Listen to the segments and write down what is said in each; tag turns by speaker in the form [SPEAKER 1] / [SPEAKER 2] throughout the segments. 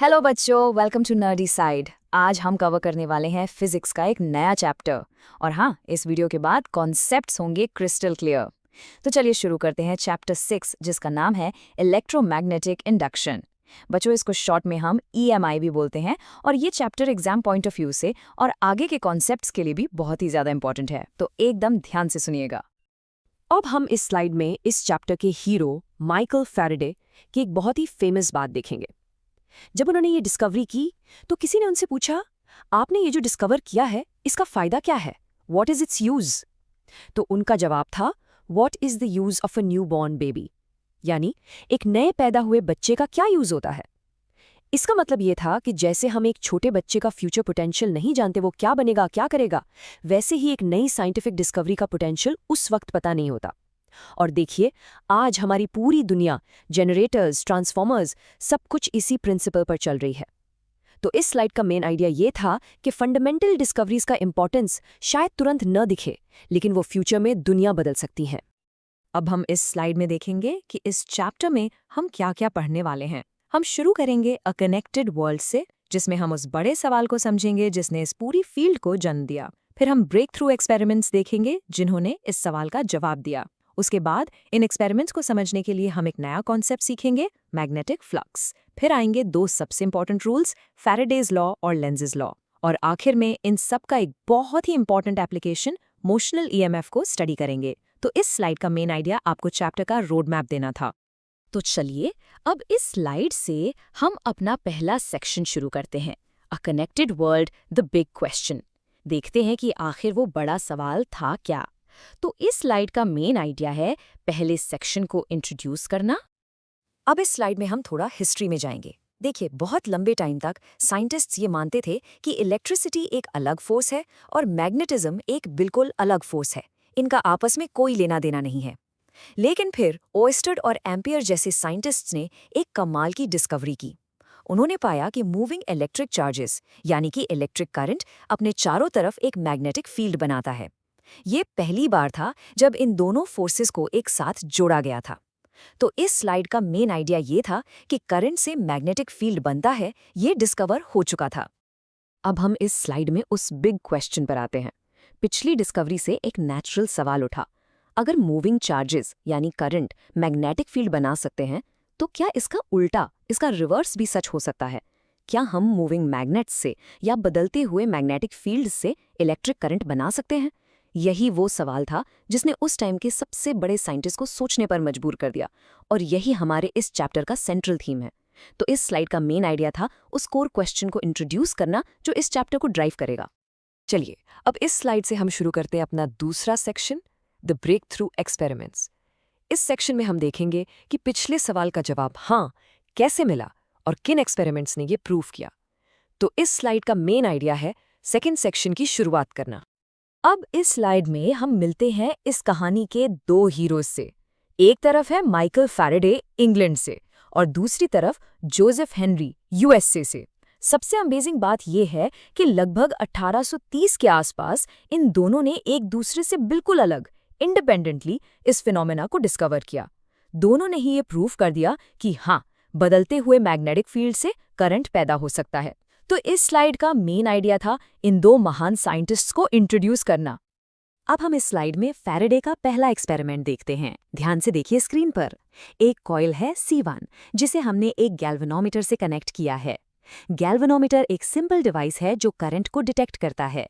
[SPEAKER 1] Hello बच्चों, welcome to nerdy side. आज हम कवर करने वाले हैं फिजिक्स का एक नया चैप्टर। और हाँ, इस वीडियो के बाद कॉन्सेप्ट्स होंगे क्रिस्टल क्लियर। तो चलिए शुरू करते हैं चैप्टर 6, जिसका नाम है इलेक्ट्रोमैग्नेटिक इंडक्शन। बच्चों, इसको शॉर्ट में हम EMI भी बोलते हैं। और ये chapter exam point of view से और आगे के कॉन्सेप्ट्स के लिए भी बहुत ही ज़्यादा इंपॉर्टेंट है, तो एकदम ध्यान से सुनिएगा।
[SPEAKER 2] अब हम इस स्लाइड में इस चैप्टर के हीरो माइकल फैराडे की एक बहुत ही फेमस बात देखेंगे। जब उन्होंने ये डिस्कवरी की तो किसी ने उनसे पूछा, आपने ये जो डिस्कवर किया है इसका फायदा क्या है? What is it's use? तो उनका जवाब था, what is the use of a new born baby? यानी एक नए पैदा हुए बच्चे का क्या यूज होता है। इसका मतलब ये था कि जैसे हम एक छोटे बच्चे का फ्यूचर पोटेंशियल नहीं जानते वो क्या बनेगा क्या करेगा, वैसे ही एक नई साइंटिफिक डिस्कवरी का पोटेंशियल उस वक्त पता नहीं होता। और देखिए, आज हमारी पूरी दुनिया, जनरेटर्स, ट्रांसफॉर्मर्स, सब कुछ इसी प्रिंसिपल पर चल रही है। तो इस स्लाइड का मेन आइडिया ये था कि फंडामेंटल डिस्कवरीज का इंपॉर्टेंस शायद तुरंत न दिखे, लेकिन वो फ्यूचर में दुनिया बदल सकती हैं।
[SPEAKER 1] अब हम इस स्लाइड में देखेंगे कि इस चैप्टर में हम क्या क्या पढ़ने वाले हैं। हम शुरू करेंगे अ कनेक्टेड वर्ल्ड से, जिसमें हम उस बड़े सवाल को समझेंगे जिसने इस पूरी फील्ड को जन्म दिया। फिर हम ब्रेक थ्रू एक्सपेरिमेंट्स देखेंगे जिन्होंने इस सवाल का जवाब दिया। उसके बाद इन एक्सपेरिमेंट्स को समझने के लिए हम एक नया कॉन्सेप्ट सीखेंगे, मैग्नेटिक फ्लक्स। फिर आएंगे दो सबसे इंपॉर्टेंट रूल्स, फैराडेज लॉ और लेंजेज लॉ। और आखिर में इन सब का एक बहुत ही इंपॉर्टेंट एप्लीकेशन, मोशनल EMF को स्टडी करेंगे। तो इस स्लाइड का मेन आइडिया आपको चैप्टर का रोड मैप देना था। तो चलिए, अब इस स्लाइड से हम अपना पहला सेक्शन शुरू करते हैं, a connected world, the big question. देखते हैं कि आखिर वो बड़ा सवाल था क्या। तो इस स्लाइड का मेन आइडिया है पहले सेक्शन को इंट्रोड्यूस करना। अब इस स्लाइड में हम थोड़ा हिस्ट्री में जाएंगे। देखिए, बहुत लंबे टाइम तक साइंटिस्ट्स ये मानते थे कि इलेक्ट्रिसिटी एक अलग फोर्स है और मैग्नेटिज्म एक बिल्कुल अलग फोर्स है। इनका आपस में कोई लेना देना नहीं है। लेकिन फिर ओएस्टर्ड और एम्पियर जैसे साइंटिस्ट्स ने एक कमाल की डिस्कवरी की। उन्होंने पाया कि मूविंग इलेक्ट्रिक चार्जेस, यानी कि इलेक्ट्रिक करंट, अपने चारों तरफ एक मैग्नेटिक फील्ड बनाता है। ये पहली बार था जब इन दोनों फोर्सेस को एक साथ जोड़ा गया था। तो इस स्लाइड का मेन आइडिया ये था कि करंट से मैग्नेटिक फील्ड बनता है, ये डिस्कवर हो चुका था। अब हम इस स्लाइड में उस बिग क्वेश्चन पर आते हैं। पिछली डिस्कवरी से एक नेचुरल सवाल उठा, अगर मूविंग चार्जेस यानी करंट मैग्नेटिक फील्ड बना सकते हैं, तो क्या इसका उल्टा, इसका रिवर्स भी सच हो सकता है? क्या हम मूविंग मैग्नेट्स से या बदलते हुए मैग्नेटिक फील्ड से इलेक्ट्रिक करंट बना सकते हैं? यही वो सवाल था जिसने उस टाइम के सबसे बड़े साइंटिस्ट को सोचने पर मजबूर कर दिया, और यही हमारे इस चैप्टर का सेंट्रल थीम है। तो इस स्लाइड का मेन आइडिया था उस कोर क्वेश्चन को इंट्रोड्यूस करना जो इस चैप्टर को ड्राइव करेगा।
[SPEAKER 2] चलिए, अब इस स्लाइड से हम शुरू करते हैं अपना दूसरा section, the breakthrough experiments. इस सेक्शन में हम देखेंगे कि पिछले सवाल का जवाब हाँ कैसे मिला और किन एक्सपेरिमेंट्स ने ये प्रूव किया। तो इस स्लाइड का मेन आइडिया है सेकेंड सेक्शन की शुरुआत करना।
[SPEAKER 1] अब इस स्लाइड में हम मिलते हैं इस कहानी के दो हीरोज से। एक तरफ है माइकल फैराडे इंग्लैंड से, और दूसरी तरफ जोसेफ हेनरी USA से। सबसे अमेजिंग बात यह है कि लगभग 1830 के आसपास इन दोनों ने एक दूसरे से बिल्कुल अलग, इंडिपेंडेंटली इस फिनोमेना को डिस्कवर किया। दोनों ने ही ये प्रूव कर दिया कि हाँ, बदलते हुए मैग्नेटिक फील्ड से करंट पैदा हो सकता है। तो इस स्लाइड का मेन आइडिया था इन दो महान साइंटिस्ट्स को इंट्रोड्यूस करना। अब हम इस स्लाइड में फैराडे का पहला एक्सपेरिमेंट देखते हैं। ध्यान से देखिए स्क्रीन पर। एक कॉइल है C1, जिसे हमने एक गैल्वेनोमीटर से कनेक्ट किया है। गैल्वेनोमीटर एक सिंपल डिवाइस है जो करंट को डिटेक्ट करता है।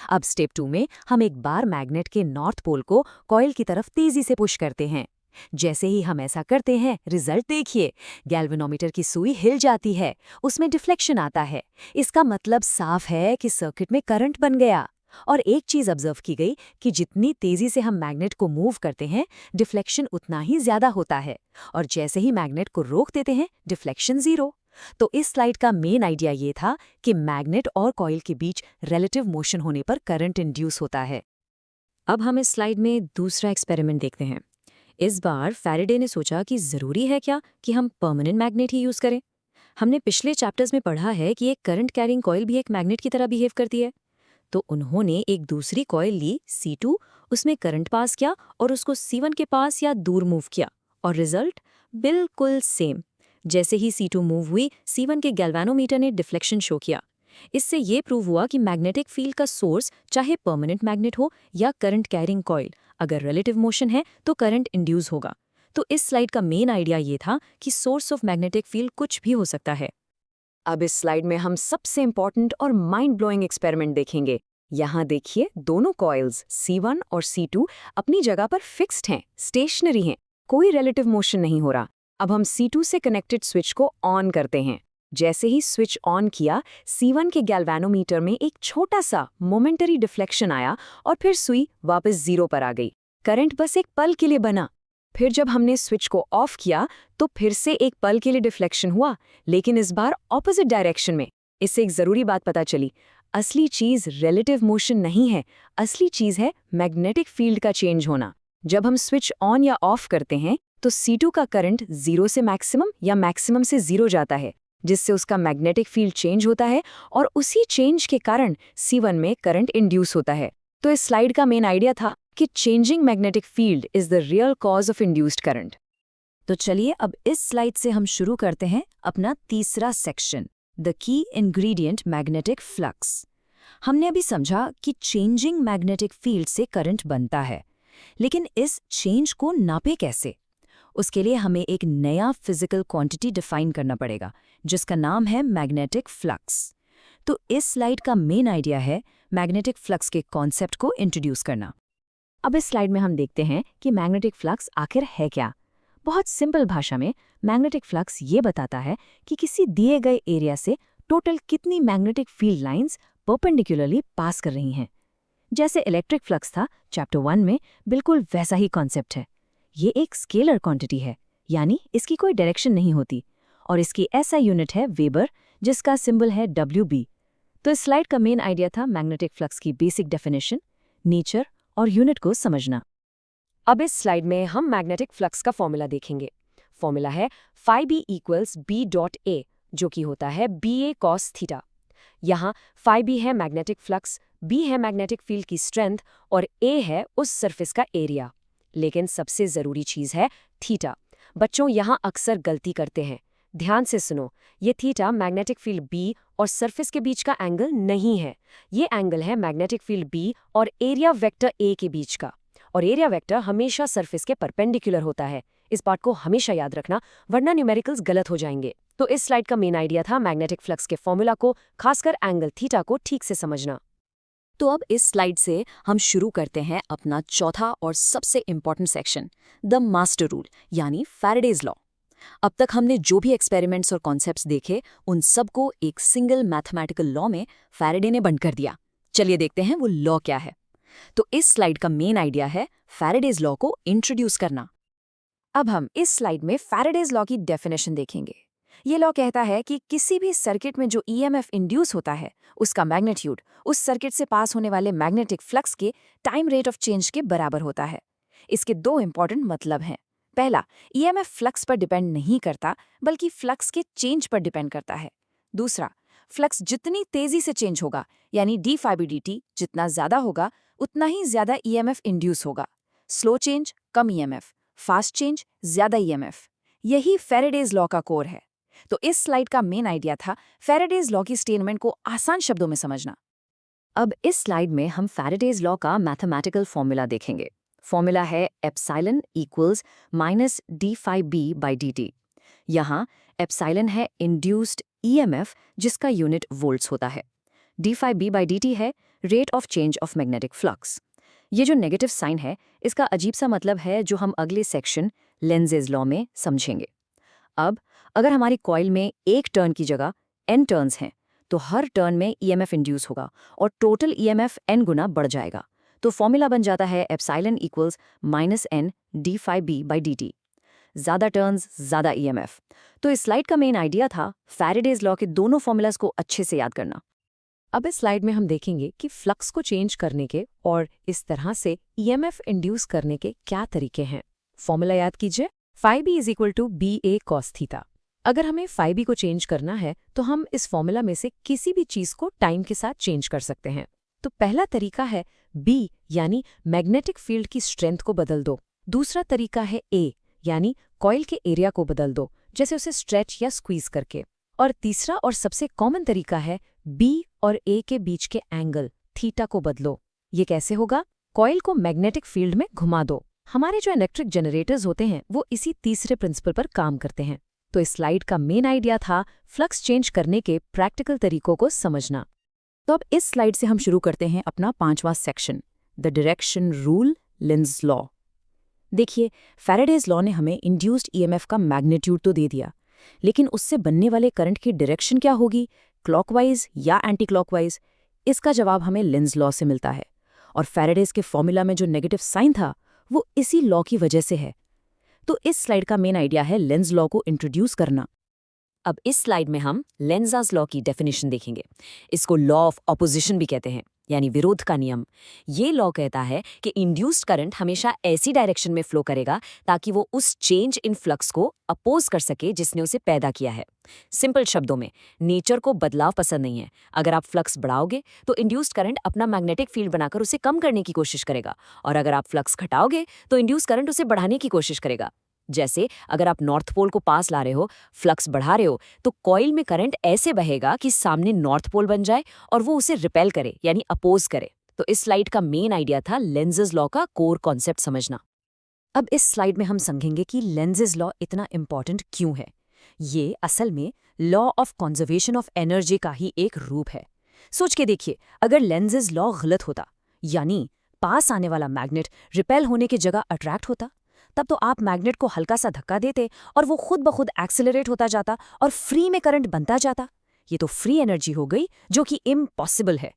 [SPEAKER 1] अब स्टेप 2 में हम एक बार मैग्नेट के नॉर्थ पोल को कॉइल की तरफ तेजी से पुश करते हैं। जैसे ही हम ऐसा करते हैं, रिजल्ट देखिए, गैल्वेनोमीटर की सुई हिल जाती है, उसमें डिफ्लेक्शन आता है। इसका मतलब साफ है कि सर्किट में करंट बन गया। और एक चीज ऑब्जर्व की गई कि जितनी तेजी से हम मैग्नेट को मूव करते हैं, डिफ्लेक्शन उतना ही ज्यादा होता है, और जैसे ही मैग्नेट को रोक देते हैं, डिफ्लेक्शन 0। तो इस स्लाइड का मेन आइडिया ये था कि मैग्नेट और कॉइल के बीच रिलेटिव मोशन होने पर करंट इंड्यूस होता है। अब हम इस स्लाइड में दूसरा एक्सपेरिमेंट देखते हैं। इस बार फैराडे ने सोचा कि ज़रूरी है क्या कि हम परमानेंट मैग्नेट ही यूज़ करें। हमने पिछले चैप्टर्स में पढ़ा है कि एक करंट कैरिंग कॉइल भी एक मैग्नेट की तरह बिहेव करती है। तो उन्होंने एक दूसरी कॉइल ली C2, उसमें करंट पास किया और उसको C1 के पास या दूर मूव किया, और रिजल्ट बिल्कुल सेम। जैसे ही C2 मूव हुई, C1 के गैल्वेनोमीटर ने डिफ्लेक्शन शो किया। इससे ये प्रूव हुआ कि मैग्नेटिक फील्ड का सोर्स चाहे परमानेंट मैग्नेट हो या करंट कैरिंग कॉइल, अगर रिलेटिव मोशन है तो करंट इंड्यूस होगा। तो इस स्लाइड का मेन आइडिया ये था कि सोर्स ऑफ मैग्नेटिक फील्ड कुछ भी हो सकता है।
[SPEAKER 2] अब इस स्लाइड में हम सबसे इंपॉर्टेंट और माइंड ब्लोइंग एक्सपेरिमेंट देखेंगे। यहाँ देखिए, दोनों कॉइल्स C1 और C2 अपनी जगह पर फिक्स्ड हैं, स्टेशनरी हैं, कोई रिलेटिव मोशन नहीं हो रहा। अब हम C2 से कनेक्टेड स्विच को ऑन करते हैं। जैसे ही स्विच ऑन किया, C1 के गैल्वेनोमीटर में एक छोटा सा मोमेंटरी डिफ्लेक्शन आया और फिर सुई वापस 0 पर आ गई। करंट बस एक पल के लिए बना। फिर जब हमने स्विच को ऑफ किया तो फिर से एक पल के लिए डिफ्लेक्शन हुआ, लेकिन इस बार ऑपोजिट डायरेक्शन में। इससे एक जरूरी बात पता चली, असली चीज रिलेटिव मोशन नहीं है, असली चीज है मैग्नेटिक फील्ड का चेंज होना। जब हम स्विच ऑन या ऑफ करते हैं तो C2 का करंट 0 से मैक्सिमम या मैक्सिमम से 0 जाता है, जिससे उसका मैग्नेटिक फील्ड चेंज होता है और उसी चेंज के कारण C1 में करंट इंड्यूस होता है। तो इस स्लाइड का मेन आइडिया था कि changing magnetic field is the real cause of induced current.
[SPEAKER 1] तो चलिए अब इस स्लाइड से हम शुरू करते हैं अपना तीसरा section, the key ingredient magnetic flux. हमने अभी समझा कि चेंजिंग मैग्नेटिक फील्ड से करंट बनता है, लेकिन इस चेंज को नापे कैसे? उसके लिए हमें एक नया फिजिकल क्वांटिटी डिफाइन करना पड़ेगा, जिसका नाम है मैग्नेटिक फ्लक्स। तो इस स्लाइड का मेन आइडिया है मैग्नेटिक फ्लक्स के कॉन्सेप्ट को इंट्रोड्यूस करना। अब इस स्लाइड में हम देखते हैं कि मैग्नेटिक फ्लक्स आखिर है क्या। बहुत सिंपल भाषा में मैग्नेटिक फ्लक्स ये बताता है कि किसी दिए गए एरिया से टोटल कितनी मैग्नेटिक फील्ड लाइंस परपेंडिकुलरली पास कर रही हैं। जैसे इलेक्ट्रिक फ्लक्स था चैप्टर 1 में, बिल्कुल वैसा ही कॉन्सेप्ट है। ये एक स्केलर क्वांटिटी है, यानी इसकी कोई डायरेक्शन नहीं होती, और इसकी ऐसा यूनिट है वेबर, जिसका सिंबल है WB। तो इस स्लाइड का मेन आइडिया था मैग्नेटिक फ्लक्स की बेसिक डेफिनेशन, नेचर और यूनिट को समझना।
[SPEAKER 2] अब इस स्लाइड में हम मैग्नेटिक फ्लक्स का फॉर्मूला देखेंगे। फॉर्मूला है phi = B.A, जो कि होता है BA cos थीटा। यहाँ phi है मैग्नेटिक फ्लक्स, B है मैग्नेटिक फील्ड की स्ट्रेंथ और A है उस सरफेस का एरिया। लेकिन सबसे ज़रूरी चीज़ है थीटा। बच्चों, यहाँ अक्सर गलती करते हैं। ध्यान से सुनो, ये थीटा मैग्नेटिक फील्ड B और सरफेस के बीच का एंगल नहीं है। ये एंगल है मैग्नेटिक फील्ड B और एरिया वेक्टर A के बीच का। और एरिया वेक्टर हमेशा सरफेस के परपेंडिकुलर होता है। इस बात को हमेशा याद रखना, वरना न्यूमेरिकल्स गलत हो जाएंगे। तो इस स्लाइड का मेन आइडिया था मैग्नेटिक फ्लक्स के फॉर्मूला को, खासकर एंगल थीटा को ठीक से समझना।
[SPEAKER 1] तो अब इस स्लाइड से हम शुरू करते हैं अपना चौथा और सबसे important section, the master rule, यानी फैराडेज लॉ। अब तक हमने जो भी एक्सपेरिमेंट्स और कॉन्सेप्ट्स देखे, उन सबको एक सिंगल मैथमेटिकल लॉ में फैराडे ने बंद कर दिया। चलिए देखते हैं वो लॉ क्या है। तो इस स्लाइड का मेन आइडिया है फैराडेज लॉ को इंट्रोड्यूस करना।
[SPEAKER 2] अब हम इस स्लाइड में फैराडेज लॉ की डेफिनेशन देखेंगे। ये लॉ कहता है कि किसी भी सर्किट में जो EMF इंड्यूस होता है, उसका मैग्नीट्यूड उस सर्किट से पास होने वाले मैग्नेटिक फ्लक्स के टाइम रेट ऑफ चेंज के बराबर होता है। इसके दो इंपॉर्टेंट मतलब हैं। पहला, EMF फ्लक्स पर डिपेंड नहीं करता, बल्कि फ्लक्स के चेंज पर डिपेंड करता है। दूसरा, फ्लक्स जितनी तेजी से चेंज होगा, यानी d∅dt जितना ज्यादा होगा, उतना ही ज्यादा EMF इंड्यूस होगा। स्लो चेंज कम EMF, फास्ट चेंज ज्यादा EMF। यही फैराडेज लॉ का कोर है। तो इस स्लाइड का मेन आइडिया था फैराडेज लॉ की स्टेटमेंट को आसान शब्दों में समझना।
[SPEAKER 1] अब इस स्लाइड में हम फैराडेज लॉ का मैथमेटिकल फॉर्मूला देखेंगे। फॉर्मूला है एप्सिलॉन इक्वल्स माइनस d∅b/dt। यहाँ एप्सिलॉन है इंड्यूस्ड EMF, जिसका यूनिट वोल्ट्स होता है। d∅b/dt है rate of change of magnetic flux. ये जो नेगेटिव साइन है, इसका अजीब सा मतलब है जो हम अगले सेक्शन लेंजेज लॉ में समझेंगे। अब अगर हमारी कॉइल में एक टर्न की जगह n टर्न्स हैं, तो हर टर्न में EMF इंड्यूस होगा और टोटल EMF n गुना बढ़ जाएगा। तो फॉर्मूला बन जाता है epsilon equals minus n d∅b/dt। ज़्यादा टर्न्स ज़्यादा EMF। तो इस स्लाइड का मेन आइडिया था फैराडेज लॉ के दोनों फॉर्मूलाज को अच्छे से याद करना।
[SPEAKER 2] अब इस स्लाइड में हम देखेंगे कि फ्लक्स को चेंज करने के और इस तरह से EMF इंड्यूस करने के क्या तरीके हैं। फॉर्मूला याद कीजिए, phi = BA cos थीटा। अगर हमें phi को चेंज करना है तो हम इस फॉर्मूला में से किसी भी चीज को टाइम के साथ चेंज कर सकते हैं। तो पहला तरीका है B, यानी मैग्नेटिक फील्ड की स्ट्रेंथ को बदल दो। दूसरा तरीका है A, यानी कॉइल के एरिया को बदल दो, जैसे उसे स्ट्रेच या स्क्वीज करके। और तीसरा और सबसे कॉमन तरीका है बी और ए के बीच के एंगल थीटा को बदलो। ये कैसे होगा? कॉइल को मैग्नेटिक फील्ड में घुमा दो। हमारे जो इलेक्ट्रिक जनरेटर्स होते हैं वो इसी तीसरे प्रिंसिपल पर काम करते हैं। तो इस स्लाइड का मेन आइडिया था फ्लक्स चेंज करने के प्रैक्टिकल तरीकों को समझना।
[SPEAKER 1] तो अब इस स्लाइड से हम शुरू करते हैं अपना 5वां section, the direction rule, Lenz law. देखिए, फैराडेज लॉ ने हमें इंड्यूस्ड ईएमएफ का मैग्नीट्यूड तो दे दिया, लेकिन उससे बनने वाले करंट की डायरेक्शन क्या होगी, क्लॉकवाइज या एंटी क्लॉकवाइज? इसका जवाब हमें लेंज लॉ से मिलता है। और फैराडेज के फॉर्मूला में जो नेगेटिव साइन था वो इसी लॉ की वजह से है। तो इस स्लाइड का मेन आइडिया है लेंज लॉ को इंट्रोड्यूस करना।
[SPEAKER 2] अब इस स्लाइड में हम लेंज़ास लॉ की डेफिनेशन देखेंगे। इसको लॉ ऑफ ऑपोजिशन भी कहते हैं, यानी विरोध का नियम। ये लॉ कहता है कि इंड्यूस्ड करंट हमेशा ऐसी डायरेक्शन में फ्लो करेगा ताकि वो उस चेंज इन फ्लक्स को अपोज कर सके जिसने उसे पैदा किया है। सिंपल शब्दों में, नेचर को बदलाव पसंद नहीं है। अगर आप फ्लक्स बढ़ाओगे तो इंड्यूस्ड करंट अपना मैग्नेटिक फील्ड बनाकर उसे कम करने की कोशिश करेगा, और अगर आप फ्लक्स घटाओगे तो इंड्यूस्ड करंट उसे बढ़ाने की कोशिश करेगा। जैसे अगर आप नॉर्थ पोल को पास ला रहे हो, फ्लक्स बढ़ा रहे हो, तो कॉइल में करंट ऐसे बहेगा कि सामने नॉर्थ पोल बन जाए और वो उसे रिपेल करे, यानी अपोज करे। तो इस स्लाइड का मेन आइडिया था लेंज़ेस लॉ का कोर कॉन्सेप्ट समझना। अब इस स्लाइड में हम समझेंगे कि लेंज़ेस लॉ इतना इंपॉर्टेंट क्यों है। ये असल में law of conservation of energy का ही एक रूप है। सोच के देखिए, अगर लेंज़ेस लॉ गलत होता, यानी पास आने वाला मैग्नेट रिपेल होने की जगह अट्रैक्ट होता, तब तो आप मैग्नेट को हल्का सा धक्का देते और वो खुद ब खुद एक्सेलरेट होता जाता और फ्री में करंट बनता जाता। ये तो फ्री एनर्जी हो गई, जो कि इम्पॉसिबल है।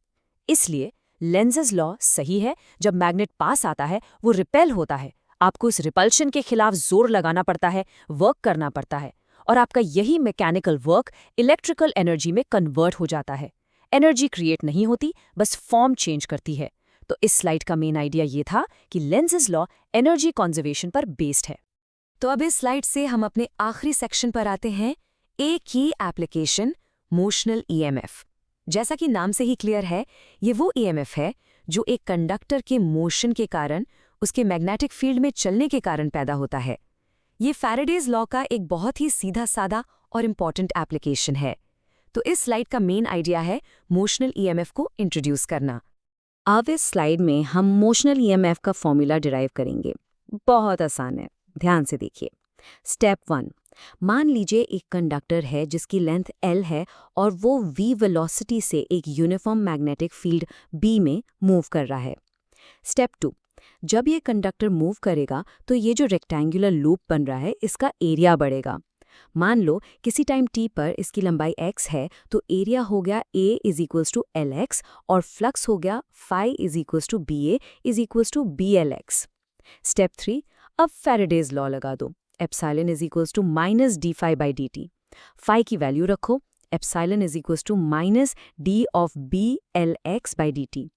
[SPEAKER 2] इसलिए लेंज़ेस लॉ सही है। जब मैग्नेट पास आता है वो रिपेल होता है, आपको इस रिपल्शन के खिलाफ जोर लगाना पड़ता है, वर्क करना पड़ता है, और आपका यही मैकेनिकल वर्क इलेक्ट्रिकल एनर्जी में कन्वर्ट हो जाता है। एनर्जी क्रिएट नहीं होती, बस फॉर्म चेंज करती है। तो इस स्लाइड का मेन आइडिया ये था कि लेंज़ेस लॉ एनर्जी कंजर्वेशन पर बेस्ड है। तो अब इस स्लाइड से हम अपने आखिरी सेक्शन पर आते हैं, एक की एप्लीकेशन, मोशनल ईएमएफ। जैसा कि नाम से ही क्लियर है, ये वो ईएमएफ है जो एक कंडक्टर के मोशन के कारण, उसके मैग्नेटिक फील्ड में चलने के कारण पैदा होता है। ये फैराडेज लॉ का एक बहुत ही सीधा साधा और इम्पॉर्टेंट एप्लीकेशन है। तो इस स्लाइड का मेन आइडिया है मोशनल ईएमएफ को इंट्रोड्यूस करना। अब इस स्लाइड में हम मोशनल ईएमएफ का फॉर्मूला डिराइव करेंगे। बहुत आसान है, ध्यान से देखिए। स्टेप 1, मान लीजिए एक कंडक्टर है जिसकी लेंथ L है और वो v वेलोसिटी से एक यूनिफॉर्म मैग्नेटिक फील्ड B में मूव कर रहा है। स्टेप 2, जब ये कंडक्टर मूव करेगा तो ये जो रेक्टेंगुलर लूप बन रहा है इसका एरिया बढ़ेगा। मान लो किसी टाइम t पर इसकी लंबाई x है, तो एरिया हो गया A = LX और फ्लक्स हो गया phi = BA = BLX। स्टेप 3, अब फैराडेज लॉ लगा दो। Epsilon = -d∅/dt। phi की वैल्यू रखो, एप्सिलॉन = -d(b)Lx/dt।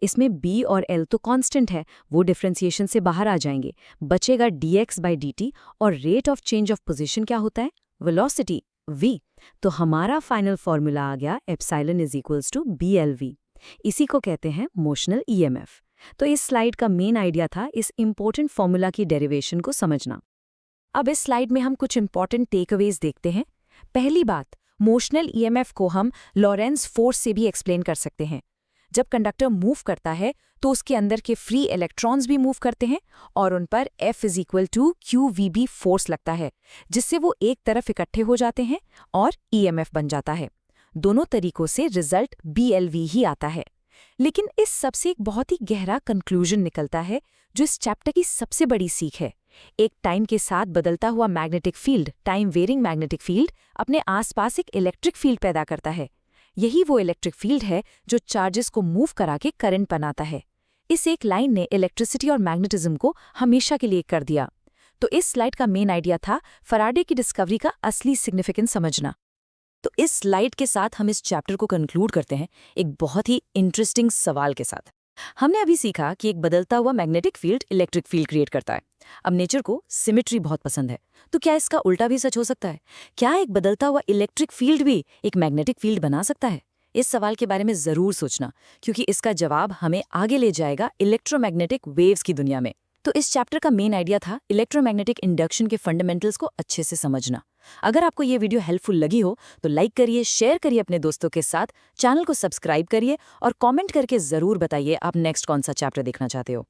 [SPEAKER 2] इसमें b और l तो कांस्टेंट है, वो डिफरेंशिएशन से बाहर आ जाएंगे, बचेगा dx/dt। और rate of change of position क्या होता है? Velocity, v। तो हमारा फाइनल फॉर्मूला आ गया एप्सिलॉन = BLV। इसी को कहते हैं मोशनल ईएमएफ। तो इस स्लाइड का मेन आइडिया था इस इंपॉर्टेंट फॉर्मूला की डेरिवेशन को समझना। अब इस स्लाइड में हम कुछ इंपॉर्टेंट टेकअवेज देखते हैं। पहली बात, मोशनल ईएमएफ को हम लॉरेंस फोर्स से भी एक्सप्लेन कर सकते हैं। जब कंडक्टर मूव करता है तो उसके अंदर के फ्री इलेक्ट्रॉन्स भी मूव करते हैं और उन पर F = qvb फोर्स लगता है, जिससे वो एक तरफ इकट्ठे हो जाते हैं और ईएमएफ बन जाता है। दोनों तरीकों से रिजल्ट BLV ही आता है। लेकिन इस सबसे एक बहुत ही गहरा कंक्लूजन निकलता है, जो इस चैप्टर की सबसे बड़ी सीख है। एक टाइम के साथ बदलता हुआ magnetic field, time varying magnetic field, अपने आसपास एक इलेक्ट्रिक फील्ड पैदा करता है। यही वो इलेक्ट्रिक फील्ड है जो चार्जेस को मूव करा के करंट बनाता है। इस एक लाइन ने इलेक्ट्रिसिटी और मैग्नेटिज्म को हमेशा के लिए कर दिया। तो इस स्लाइड का मेन आइडिया था फैराडे की डिस्कवरी का असली सिग्निफिकेंस समझना। तो इस स्लाइड के साथ हम इस चैप्टर को कंक्लूड करते हैं एक बहुत ही इंटरेस्टिंग सवाल के साथ। हमने अभी सीखा कि एक बदलता हुआ magnetic field electric field create करता है। अब नेचर को सिमेट्री बहुत पसंद है, तो क्या इसका उल्टा भी सच हो सकता है? क्या एक बदलता हुआ इलेक्ट्रिक फील्ड भी एक मैग्नेटिक फील्ड बना सकता है? इस सवाल के बारे में जरूर सोचना, क्योंकि इसका जवाब हमें आगे ले जाएगा इलेक्ट्रोमैग्नेटिक वेव्स की दुनिया में। तो इस चैप्टर का मेन आइडिया था इलेक्ट्रोमैग्नेटिक इंडक्शन के फंडामेंटल्स को अच्छे से समझना। अगर आपको ये वीडियो हेल्पफुल लगी हो तो लाइक करिए, शेयर करिए अपने दोस्तों के साथ, चैनल को सब्सक्राइब करिए और कमेंट करके ज़रूर बताइए आप नेक्स्ट कौन सा चैप्टर देखना चाहते हो।